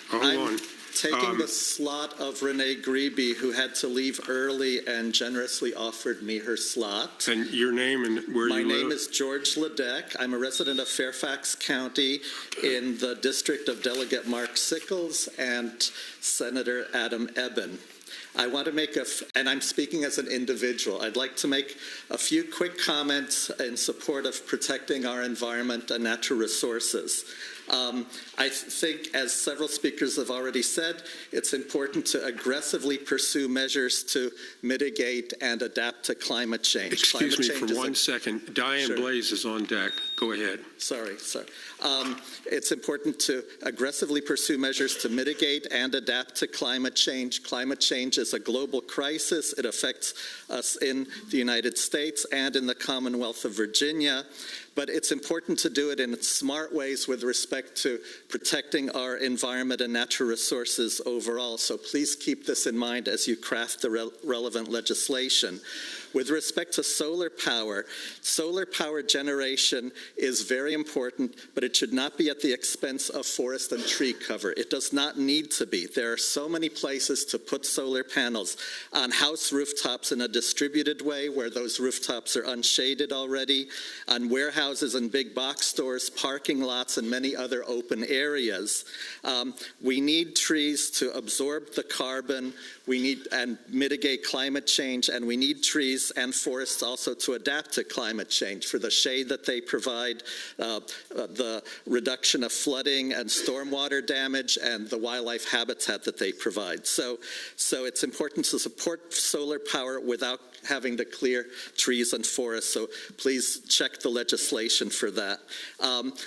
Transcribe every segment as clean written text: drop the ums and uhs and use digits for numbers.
Hold on. Taking the slot of Renee Grebe, who had to leave early and generously offered me her slot. And your name and where My you live? name is George Ledeck. I'm a resident of Fairfax County in the district of Delegate Mark Sickles and Senator Adam Ebbin. I want to make and I'm speaking as an individual, I'd like to make a few quick comments in support of protecting our environment and natural resources. I think, as several speakers have already said, it's important to aggressively pursue measures to mitigate and adapt to climate change. Excuse me for 1 second. Diane Sure. Blaze is on deck. Go ahead. Sorry. It's important to aggressively pursue measures to mitigate and adapt to climate change. Climate change is a global crisis. It affects us in the United States and in the Commonwealth of Virginia. But it's important to do it in smart ways with respect to protecting our environment and natural resources overall. So please keep this in mind as you craft the relevant legislation. With respect to solar power generation is very important, but it should not be at the expense of forest and tree cover. It does not need to be. There are so many places to put solar panels on house rooftops in a distributed way where those rooftops are unshaded already, on warehouses and big box stores, parking lots, and many other open areas. We need trees to absorb the carbon. We need and mitigate climate change, and we need trees and forests also to adapt to climate change for the shade that they provide, the reduction of flooding and stormwater damage, and the wildlife habitat that they provide. So it's important to support solar power without having to clear trees and forests, so please check the legislation for that.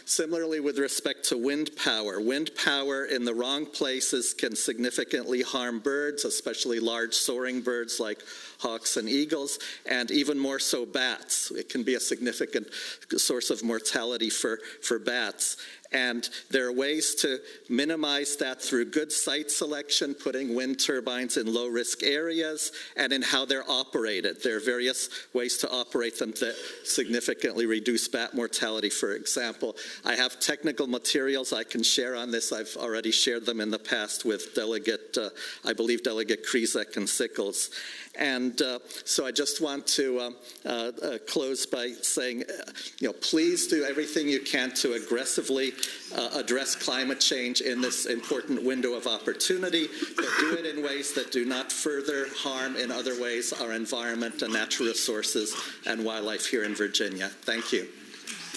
Similarly, with respect to wind power in the wrong places can significantly harm birds, especially large soaring birds like hawks and eagles, and even more so bats. It can be a significant source of mortality for bats. And there are ways to minimize that through good site selection, putting wind turbines in low-risk areas, and in how they're operated. There are various ways to operate them that significantly reduce bat mortality, for example. I have technical materials I can share on this. I've already shared them in the past with I believe Delegate Krizek and Sickles. And so I just want to close by saying, please do everything you can to aggressively address climate change in this important window of opportunity, but do it in ways that do not further harm in other ways our environment and natural resources and wildlife here in Virginia. Thank you.